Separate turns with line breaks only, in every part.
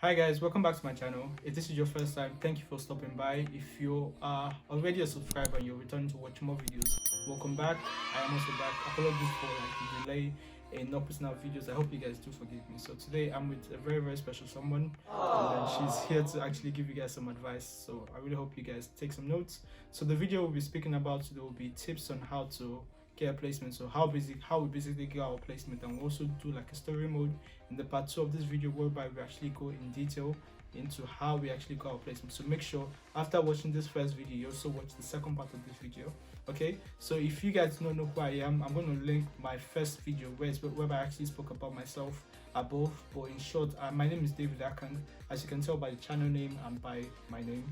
Hi guys, welcome back to my channel. If this is your first time, thank you for stopping by. If you are already a subscriber and you're returning to watch more videos, welcome back. I am also back. Apologies for the delay in not putting out videos. I hope you guys do forgive me. So today I'm with a very special someone, and she's here to actually give you guys some advice. So I really hope you guys take some notes. So the video we'll be speaking about today will be tips on how to get a placement. So how we basically get our placement, and we'll also do like a story mode in the part 2 of this video, whereby we actually go in detail into how we actually got our placement. So make sure after watching this first video you also watch the second part of this video. Okay, so if you guys don't know who I am, I'm going to link my first video where I actually spoke about myself above. But in short, my name is David Akan, as you can tell by the channel name and by my name.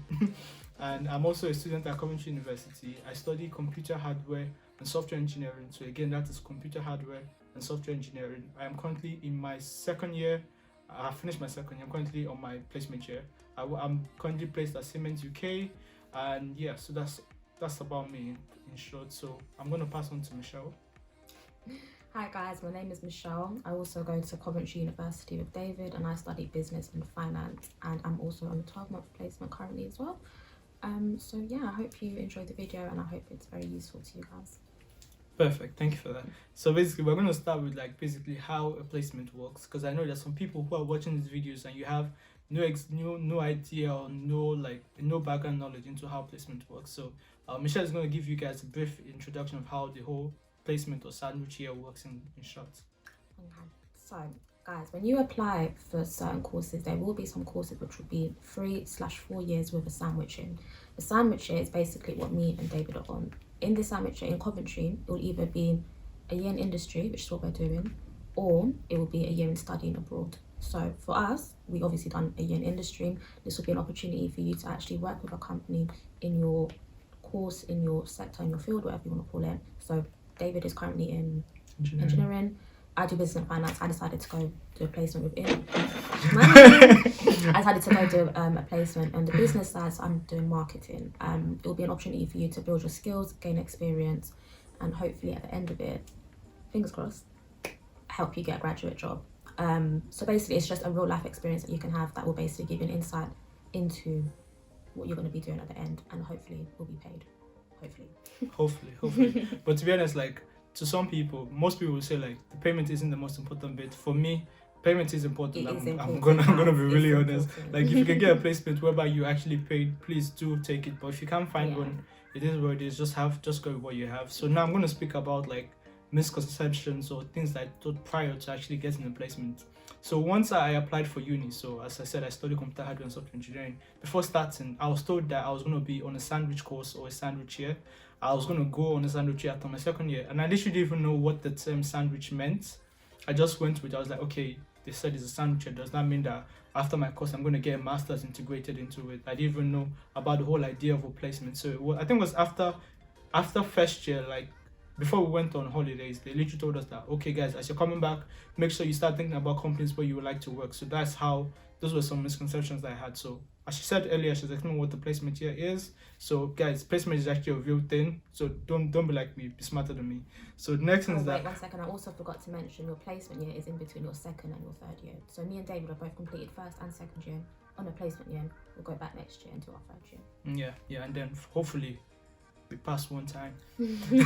And I'm also a student at Coventry University. I study computer hardware and software engineering. So again, that is computer hardware and software engineering. I am currently in my second year. I finished my second year. I'm currently on my placement year. I'm currently placed at Siemens UK, and yeah, so that's about me in short. So I'm going to pass on to Michelle.
Hi guys, my name is Michelle. I also go to Coventry University with David, and I study business and finance, and I'm also on a 12-month placement currently as well. So yeah, I hope you enjoyed the video and I hope it's very useful to you guys.
Perfect, thank you for that. So basically we're going to start with basically how a placement works, because I know there's some people who are watching these videos and you have no idea or no background knowledge into how placement works. So Michelle is going to give you guys a brief introduction of how the whole placement or sandwich year works in short.
Okay, so guys, when you apply for certain courses, there will be some courses which will be 3/4 years with a sandwich in. The sandwich year is basically what me and David are on. In the sandwich year in Coventry, it will either be a year in industry, which is what we're doing, or it will be a year in studying abroad. So for us, we obviously done a year in industry. This will be an opportunity for you to actually work with a company in your course, in your sector, in your field, whatever you want to call it. So David is currently in engineering. I do business and finance. I decided to go do a placement within. I decided to go do a placement on the business side, so I'm doing marketing. It will be an opportunity for you to build your skills, gain experience, and hopefully at the end of it, fingers crossed, help you get a graduate job. So basically it's just a real life experience that you can have that will basically give you an insight into what you're going to be doing at the end, and hopefully will be paid.
Hopefully. But to be honest, to some people, most people will say the payment isn't the most important bit. For me, payment is important. I'm gonna be really honest. If you can get a placement whereby you actually paid, please do take it. But if you can't find one, it is what it is. Just go with what you have. So now I'm gonna speak about misconceptions or things that I thought prior to actually getting a placement. So once I applied for uni, so as I said, I studied computer hardware and software engineering. Before starting, I was told that I was going to be on a sandwich course or a sandwich year. I was going to go on a sandwich year after my second year, and I literally didn't even know what the term sandwich meant. I just went with it. I was like, okay, they said it's a sandwich year. Does that mean that after my course I'm going to get a master's integrated into it? I didn't even know about the whole idea of a placement. So I think it was after first year, before we went on holidays, they literally told us that, okay guys, as you're coming back, make sure you start thinking about companies where you would like to work. So those were some misconceptions that I had. So as she said earlier, she's explaining what the placement year is. So guys, placement is actually a real thing. So don't be like me, be smarter than me. So the next thing is that...
Wait 1 second, I also forgot to mention your placement year is in between your second and your third year. So me and David have both completed first and second year on a placement year. We'll go back next year into our third
year. Yeah, and then hopefully we pass one time.
Hopefully.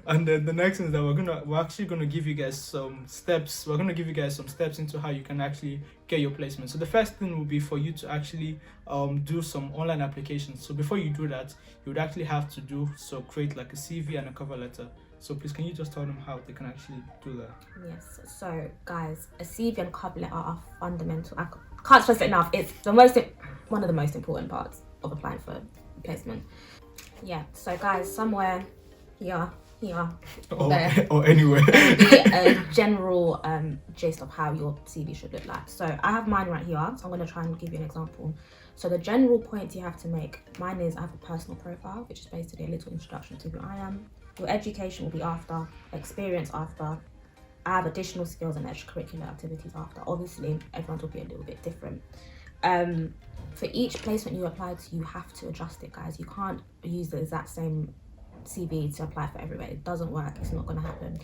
And then the next thing is that we're actually gonna give you guys some steps. We're gonna give you guys some steps into how you can actually get your placement. So the first thing will be for you to actually do some online applications. So before you do that, you would actually have to create a CV and a cover letter. So please, can you just tell them how they can actually do that?
Yes. So guys, a CV and cover letter are fundamental. I can't stress it enough. It's one of the most important parts of applying for placement. Yeah, so guys, somewhere here or there,
or anywhere,
a general gist of how your CV should look like. So I have mine right here, so I'm going to try and give you an example. So the general points you have to make, mine is I have a personal profile, which is basically a little introduction to who I am. Your education will be after, experience after. I have additional skills and extracurricular activities after. Obviously everyone's will be a little bit different. For each placement you apply to, you have to adjust it, guys. You can't use the exact same CV to apply for everywhere. It doesn't work. It's not going to happen.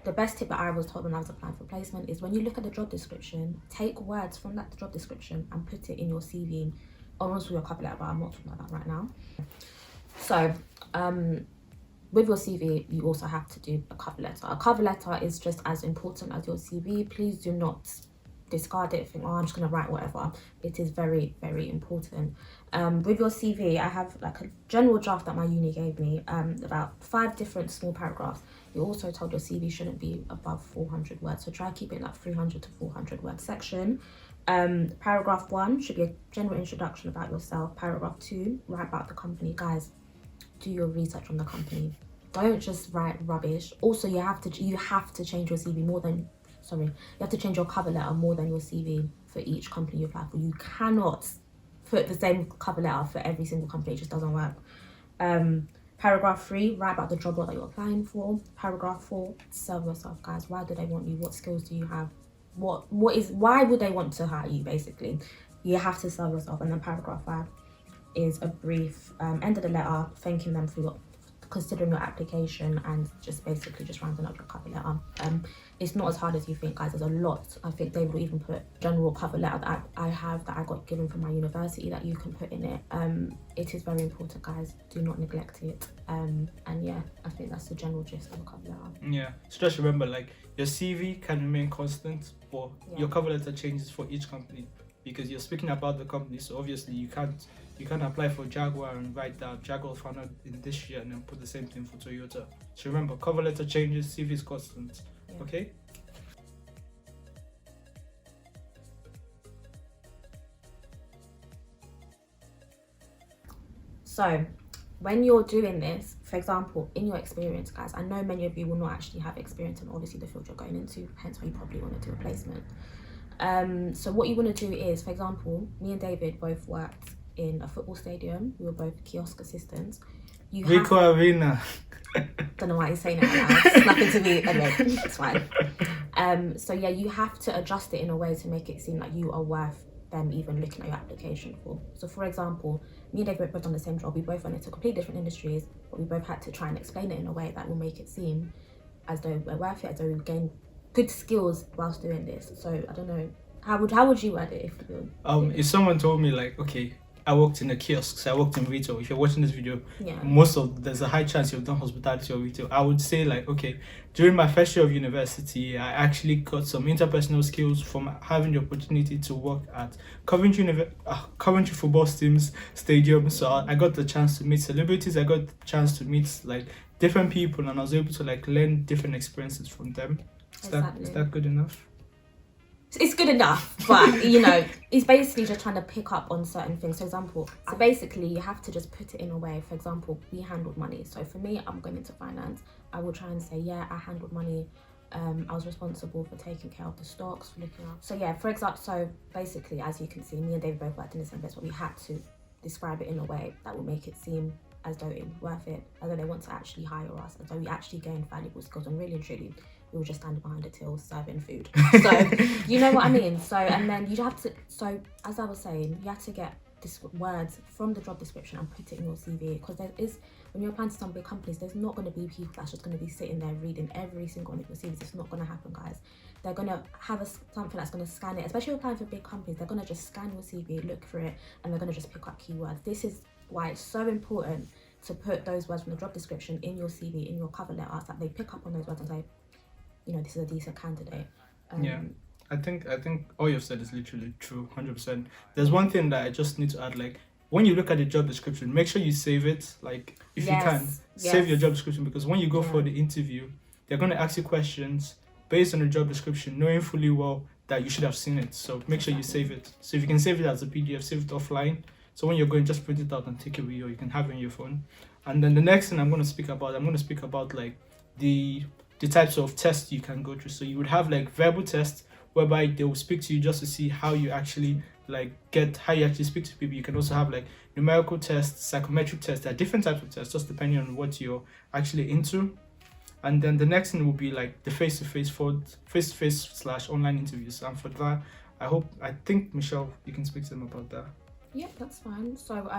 the best tip that I was told when I was applying for placement is when you look at the job description, take words from that job description and put it in your CV, or also your cover letter, but I'm not talking about that right now. So, with your CV, you also have to do a cover letter. A cover letter is just as important as your CV. Please do not discard it, think, oh, I'm just going to write whatever. It is very, very important. With your CV, I have like a general draft that my uni gave me, about 5 different small paragraphs. You're also told your CV shouldn't be above 400 words, so try keep it in that 300 to 400 word section. Paragraph 1 should be a general introduction about yourself. Paragraph 2, write about the company. Guys, do your research on the company. Don't just write rubbish. Also, you have to change your CV more than, you have to change your cover letter more than your CV for each company you apply for. You cannot put the same cover letter for every single company. It just doesn't work. Paragraph 3, write about the job role that you're applying for. Paragraph 4, sell yourself, guys. Why do they want you? What skills do you have? Why would they want to hire you, basically? You have to sell yourself. And then paragraph 5 is a brief end of the letter, thanking them for considering your application, and just basically just rounding up your cover letter. It's not as hard as you think, guys. There's a lot. I think they will even put general cover letter that I got given from my university that you can put in it. It is very important, guys. Do not neglect it. And yeah, I think that's the general gist of a cover letter.
Yeah, so just remember, like, your CV can remain constant, but your cover letter changes for each company, because you're speaking about the company. So obviously you can't apply for Jaguar and write that Jaguar founded in this year and then put the same thing for Toyota. So remember, cover letter changes, CV is constant. Yeah. Okay.
So when you're doing this, for example, in your experience, guys, I know many of you will not actually have experience in obviously the field you're going into, hence why you probably want to do a placement. So what you want to do is, for example, me and David both worked in a football stadium. We were both kiosk assistants.
Rico Arena.
Don't know why you're saying it out loud. It's nothing to me. Anyway, it's fine. So yeah, you have to adjust it in a way to make it seem like you are worth them even looking at your application for. So for example, me and David both done the same job. We both went into completely different industries, but we both had to try and explain it in a way that will make it seem as though we're worth it, as though we've gained good skills whilst doing this. So I don't know, how would you word it if you
if someone told me, like, okay, I worked in a kiosk, so I worked in retail. If you're watching this video,
yeah,
there's a high chance you've done hospitality or retail. I would say, like, okay, during my first year of university, I actually got some interpersonal skills from having the opportunity to work at Coventry football teams stadium. So I got the chance to meet celebrities. I got the chance to meet like different people, and I was able to like learn different experiences from them. Is that good enough?
It's good enough, but you know, it's basically just trying to pick up on certain things. For example, so basically you have to just put it in a way. For example, we handled money. So for me, I'm going into finance. I will try and say, yeah, I handled money. I was responsible for taking care of the stocks, for looking out. So yeah, for example, so basically, as you can see, me and David both worked in the same place, but we had to describe it in a way that will make it seem as though it was worth it, as though they want to actually hire us, as though we actually gained valuable skills, and really and truly we were just standing behind a till serving food. So you know what I mean. So and then you have to, so as I was saying, you have to get words from the job description and put it in your CV, because there is, when you're applying to some big companies, there's not going to be people that's just going to be sitting there reading every single one of your CVs. It's not going to happen, guys. They're going to have something that's going to scan it, especially applying for big companies. They're going to just scan your CV, look for it, and they're going to just pick up keywords. This is why it's so important to put those words from the job description in your CV, in your cover letter, so that they pick up on those words and say, you know, this is a decent candidate.
Yeah, I think all you've said is literally true, 100%. There's one thing that I just need to add, like, when you look at the job description, make sure you save it. Like, if you can, save your job description, because when you go for the interview, they're going to ask you questions based on the job description, knowing fully well that you should have seen it. So make sure you save it. So if you can save it as a PDF, save it offline. So when you're going, just print it out and take it with you, or you can have it on your phone. And then the next thing I'm going to speak about like the types of tests you can go through. So you would have like verbal tests, whereby they will speak to you just to see how you actually speak to people. You can also have like numerical tests, psychometric tests. There are different types of tests, just depending on what you're actually into. And then the next thing will be like the face-to-face / online interviews. And for that, I think Michelle, you can speak to them about that.
Yeah, that's fine. So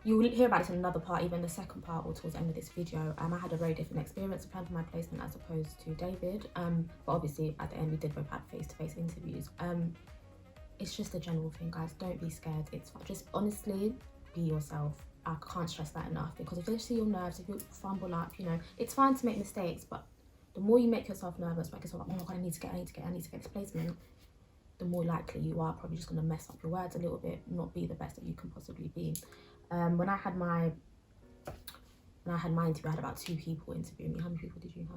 You will hear about this in another part, even the second part or towards the end of this video. I had a very different experience applying for my placement as opposed to David. But obviously at the end we did both have face-to-face interviews. It's just a general thing, guys. Don't be scared. It's fine. Just honestly be yourself. I can't stress that enough, because if you see your nerves, if you fumble up, you know, it's fine to make mistakes, but the more you make yourself nervous, make yourself like, oh my god, I need to get this placement, the more likely you are probably just going to mess up your words a little bit, not be the best that you can possibly be. When I had my interview, I had about 2 people interviewing me. How many people did you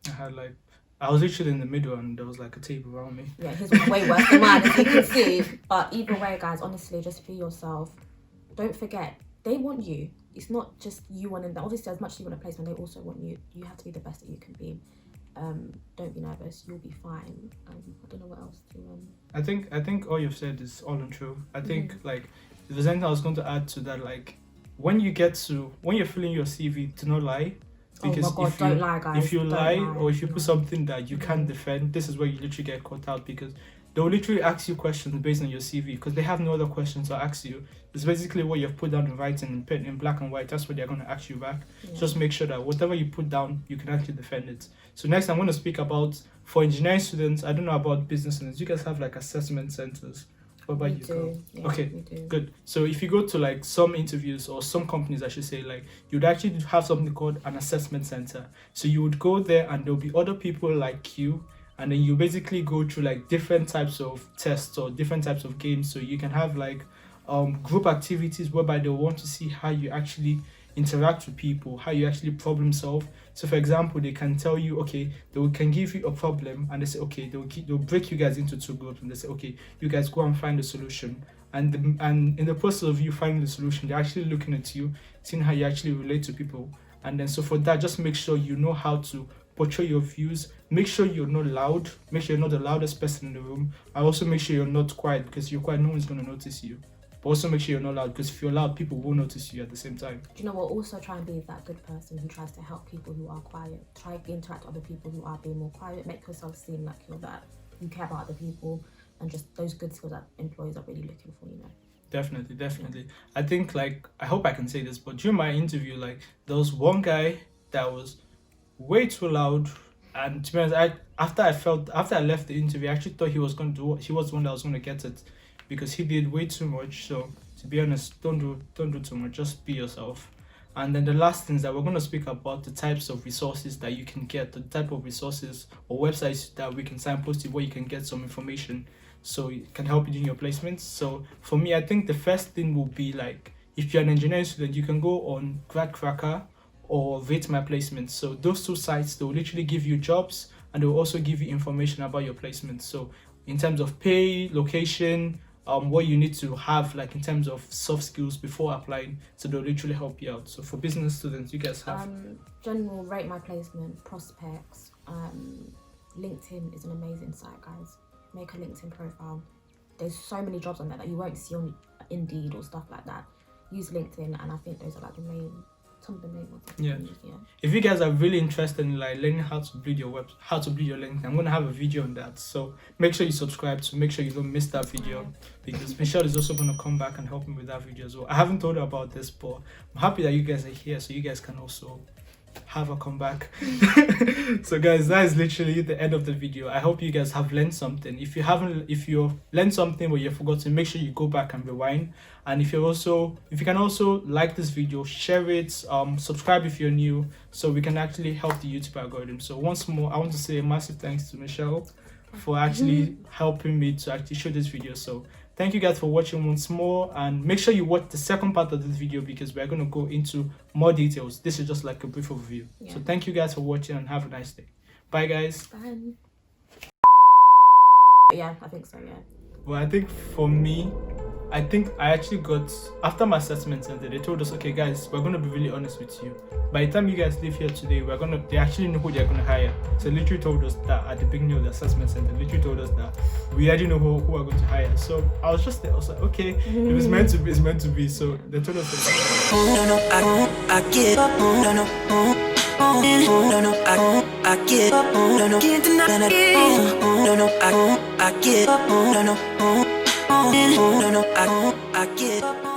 have?
I was literally in the middle and there was like a table around me.
Yeah, his was way worse than mine, as you can see. But either way, guys, honestly, just be yourself. Don't forget, they want you. It's not just you wanting them. Obviously, as much as you want a placement, they also want you. You have to be the best that you can be. Don't be nervous. You'll be fine. I don't know what else to.
I think all you've said is all untrue. I think like if there's anything I was going to add to that, like when you're filling your CV, do not lie. Because
oh my God, don't lie, guys.
If you lie or if you put something that you can't defend, this is where you literally get caught out, because they'll literally ask you questions based on your CV because they have no other questions to ask you. It's basically what you've put down in writing in black and white. That's what they're going to ask you back. Yeah. Just make sure that whatever you put down, you can actually defend it. So next I'm going to speak about, for engineering students, I don't know about business students, you guys have like assessment centers. What about you? Go?
Yeah,
okay, good. So if you go to like some interviews or some companies, I should say, like you'd actually have something called an assessment center. So you would go there and there'll be other people like you, and then you basically go through like different types of tests or different types of games. So you can have like group activities whereby they'll want to see how you actually interact with people, how you actually problem solve. So for example, they can tell you, okay, they can give you a problem and they say, okay, they'll break you guys into 2 groups and they say, okay, you guys go and find a solution. And in the process of you finding the solution, they're actually looking at you, seeing how you actually relate to people. And then so for that, just make sure you know how to portray your views. Make sure you're not loud. Make sure you're not the loudest person in the room. And also make sure you're not quiet, because if you're quiet, no one's going to notice you. But also make sure you're not loud, because if you're loud, people will notice you at the same time.
Do you know what? Also try and be that good person who tries to help people who are quiet. Try to interact with other people who are being more quiet. Make yourself seem like you're that. You care about other people, and just those good skills that employers are really looking for, you know.
Definitely. Yeah. I think, like, I hope I can say this, but during my interview, like, there was one guy that was way too loud. And to be honest, after I left the interview, I actually thought he was the one that was going to get it, because he did way too much. So to be honest, don't do too much. Just be yourself. And then the last thing is that we're going to speak about the types of resources that you can get, the type of resources or websites that we can signpost to where you can get some information so it can help you in your placements. So for me, I think the first thing will be, like, if you're an engineering student, you can go on GradCracker or Rate My Placement. So those 2 sites, they'll literally give you jobs and they'll also give you information about your placement. So in terms of pay, location, what you need to have, like in terms of soft skills before applying, so they'll literally help you out. So for business students, you guys have
general Rate My Placement, Prospects, LinkedIn is an amazing site, guys. Make a LinkedIn profile. There's so many jobs on there that you won't see on Indeed or stuff like that. Use LinkedIn, and I think those are like some of the main ones.
Yeah. If you guys are really interested in like learning how to build your LinkedIn, I'm gonna have a video on that. So make sure you subscribe to make sure you don't miss that video, because Michelle is also gonna come back and help me with that video as well. I haven't told her about this, but I'm happy that you guys are here, so you guys can also have a comeback. So guys, that is literally the end of the video. I hope you guys have learned something. If you've learned something but you've forgotten, make sure you go back and rewind. And if you can also like this video, share it, subscribe if you're new, so we can actually help the YouTube algorithm. So once more, I want to say a massive thanks to Michelle for actually helping me to actually show this video. So thank you guys for watching once more, and make sure you watch the second part of this video, because we're going to go into more details. This is just like a brief overview. Yeah. So thank you guys for watching and have a nice day. Bye guys.
Bye. Yeah, I think so, yeah.
Well, I think for me, I actually got, after my assessment center, they told us, okay guys, we're going to be really honest with you. By the time you guys leave here today, they actually know who they're going to hire. So they literally told us that at the beginning of the assessment center, they literally told us that we already know who we're going to hire. So I was just there, I was like, okay, if it's meant to be, it's meant to be. So they told us that. I get up, I get up.